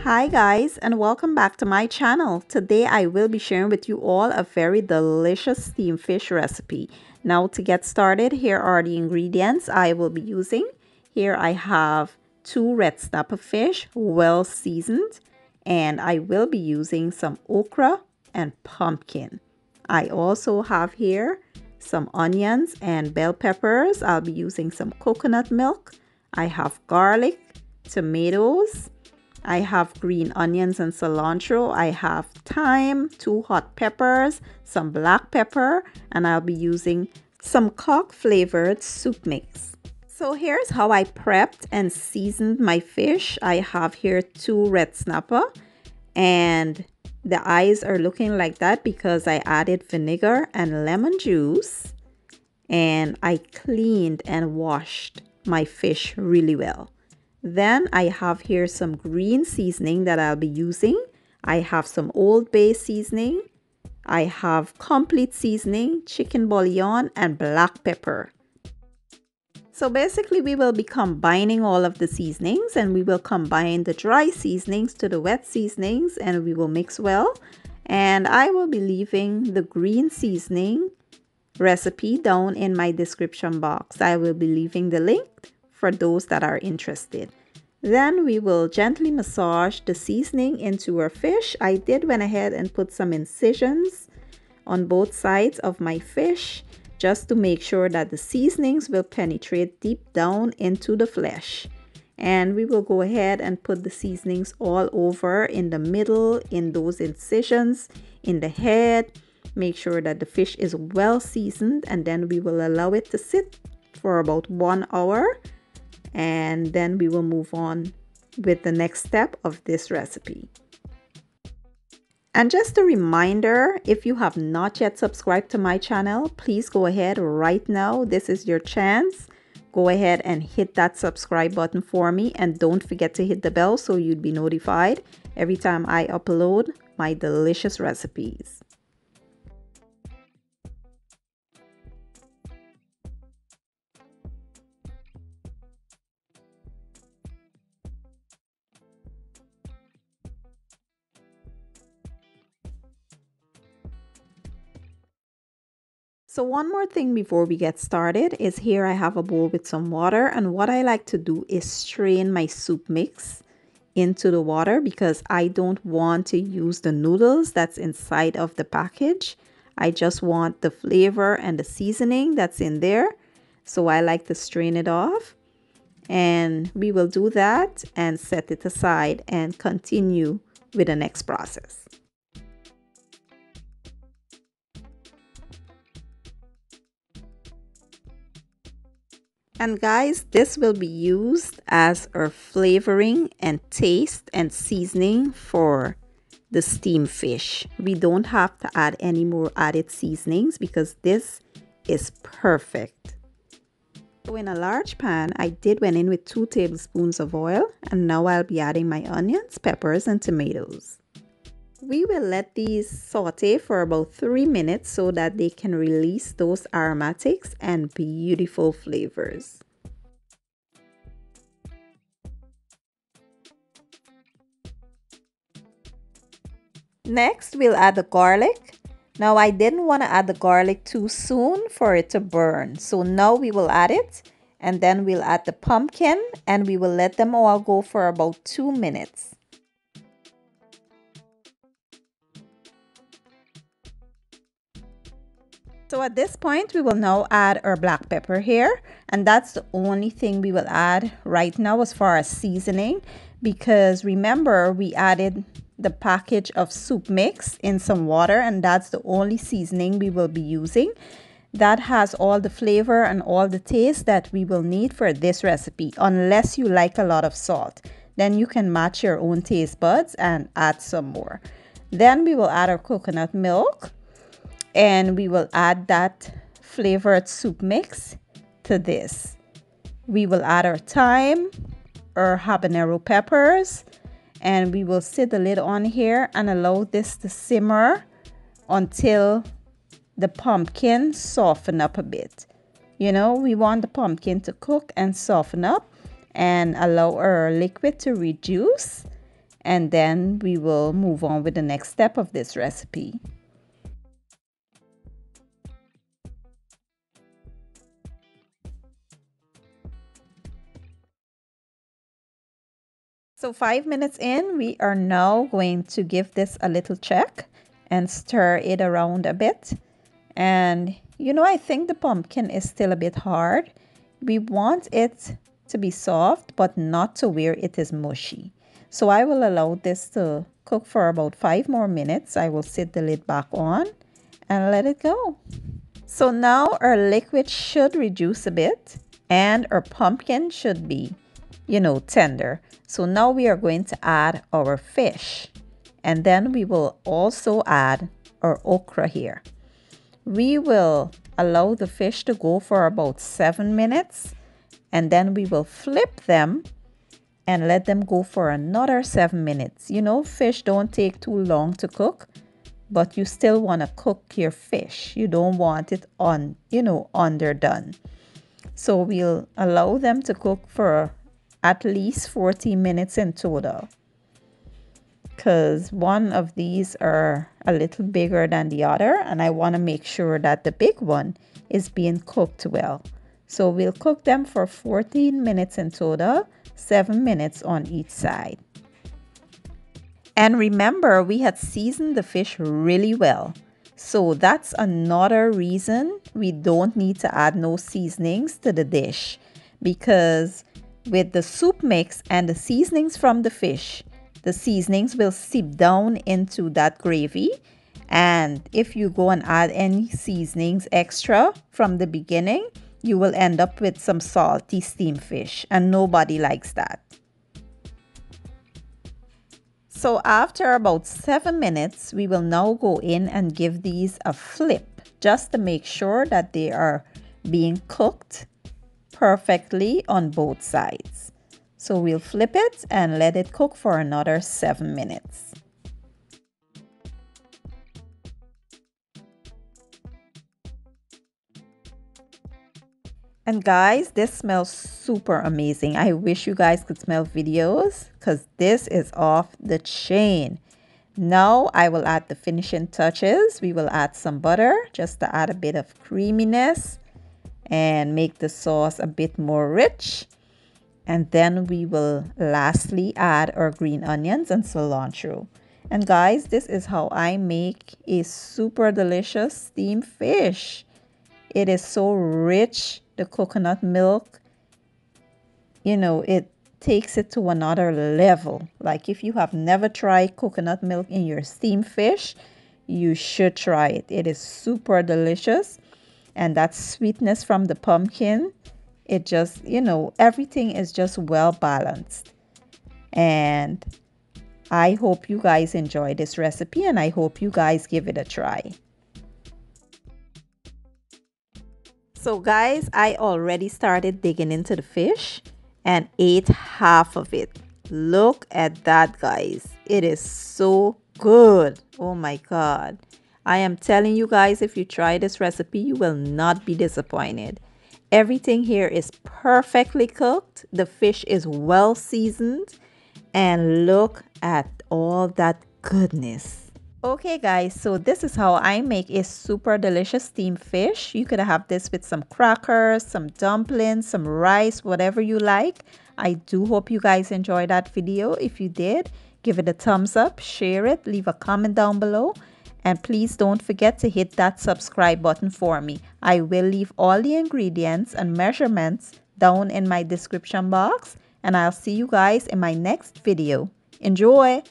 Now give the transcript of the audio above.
Hi guys, and welcome back to my channel. Today I will be sharing with you all a very delicious steamed fish recipe. Now to get started, here are the ingredients I will be using. Here I have 2 red snapper fish, well seasoned, and I will be using some okra and pumpkin. I also have here some onions and bell peppers. I'll be using some coconut milk. I have garlic, tomatoes, I have green onions and cilantro. I have thyme, 2 hot peppers, some black pepper, and I'll be using some cock flavored soup mix. So here's how I prepped and seasoned my fish. I have here 2 red snapper, and the eyes are looking like that because I added vinegar and lemon juice, and I cleaned and washed my fish really well. Then I have here some green seasoning that I'll be using. I have some Old Bay seasoning. I have complete seasoning, chicken bouillon, and black pepper. So basically we will be combining all of the seasonings, and we will combine the dry seasonings to the wet seasonings, and we will mix well. And I will be leaving the green seasoning recipe down in my description box. I will be leaving the link for those that are interested. Then we will gently massage the seasoning into our fish. I went ahead and put some incisions on both sides of my fish just to make sure that the seasonings will penetrate deep down into the flesh. And we will go ahead and put the seasonings all over in the middle, in those incisions, in the head. Make sure that the fish is well seasoned, and then we will allow it to sit for about 1 hour. And then we will move on with the next step of this recipe. And just a reminder, if you have not yet subscribed to my channel, please go ahead right now. This is your chance. Go ahead and hit that subscribe button for me, and don't forget to hit the bell so you'd be notified every time I upload my delicious recipes. So one more thing before we get started is here I have a bowl with some water, and what I like to do is strain my soup mix into the water because I don't want to use the noodles that's inside of the package. I just want the flavor and the seasoning that's in there. So I like to strain it off, and we will do that and set it aside and continue with the next process. And guys, this will be used as our flavoring and taste and seasoning for the steamed fish. We don't have to add any more added seasonings because this is perfect. So in a large pan, I went in with 2 tablespoons of oil, and now I'll be adding my onions, peppers, and tomatoes. We will let these saute for about 3 minutes so that they can release those aromatics and beautiful flavors. Next, we'll add the garlic. Now, I didn't want to add the garlic too soon for it to burn. So now we will add it, and then we'll add the pumpkin, and we will let them all go for about 2 minutes. So at this point, we will now add our black pepper here, and that's the only thing we will add right now as far as seasoning, because remember we added the package of soup mix in some water, and that's the only seasoning we will be using. That has all the flavor and all the taste that we will need for this recipe, unless you like a lot of salt. Then you can match your own taste buds and add some more. Then we will add our coconut milk, and we will add that flavored soup mix to this. We will add our thyme, our habanero peppers, and we will sit the lid on here and allow this to simmer until the pumpkin soften up a bit. You know, we want the pumpkin to cook and soften up and allow our liquid to reduce, and then we will move on with the next step of this recipe. So 5 minutes in, we are now going to give this a little check and stir it around a bit. And you know, I think the pumpkin is still a bit hard. We want it to be soft, but not to where it is mushy. So I will allow this to cook for about 5 more minutes. I will sit the lid back on and let it go. So now our liquid should reduce a bit and our pumpkin should be, you know, tender. So now we are going to add our fish, and then we will also add our okra here. We will allow the fish to go for about 7 minutes, and then we will flip them and let them go for another 7 minutes. You know, fish don't take too long to cook, but you still want to cook your fish. You don't want it underdone. So we'll allow them to cook for at least 40 minutes in total, because one of these are a little bigger than the other, and I want to make sure that the big one is being cooked well. So we'll cook them for 14 minutes in total, 7 minutes on each side. And remember, we had seasoned the fish really well. So that's another reason we don't need to add no seasonings to the dish, because with the soup mix and the seasonings from the fish, the seasonings will seep down into that gravy. And if you go and add any seasonings extra from the beginning, you will end up with some salty steamed fish, and nobody likes that. So after about 7 minutes, we will now go in and give these a flip just to make sure that they are being cooked perfectly on both sides. So we'll flip it and let it cook for another 7 minutes. And guys, this smells super amazing. I wish you guys could smell videos, because this is off the chain. Now I will add the finishing touches. We will add some butter just to add a bit of creaminess and make the sauce a bit more rich. And then we will lastly add our green onions and cilantro. And guys, this is how I make a super delicious steamed fish. It is so rich. The coconut milk, you know, it takes it to another level. Like, if you have never tried coconut milk in your steamed fish, you should try it. It is super delicious. And that sweetness from the pumpkin, it just, you know, everything is just well balanced. And I hope you guys enjoy this recipe, and I hope you guys give it a try. So guys, I already started digging into the fish and ate half of it. Look at that, guys. It is so good. Oh my God. I am telling you guys, if you try this recipe, you will not be disappointed. Everything here is perfectly cooked. The fish is well seasoned. And look at all that goodness. Okay guys, so this is how I make a super delicious steamed fish. You could have this with some crackers, some dumplings, some rice, whatever you like. I do hope you guys enjoyed that video. If you did, give it a thumbs up, share it, leave a comment down below. And please don't forget to hit that subscribe button for me. I will leave all the ingredients and measurements down in my description box. And I'll see you guys in my next video. Enjoy!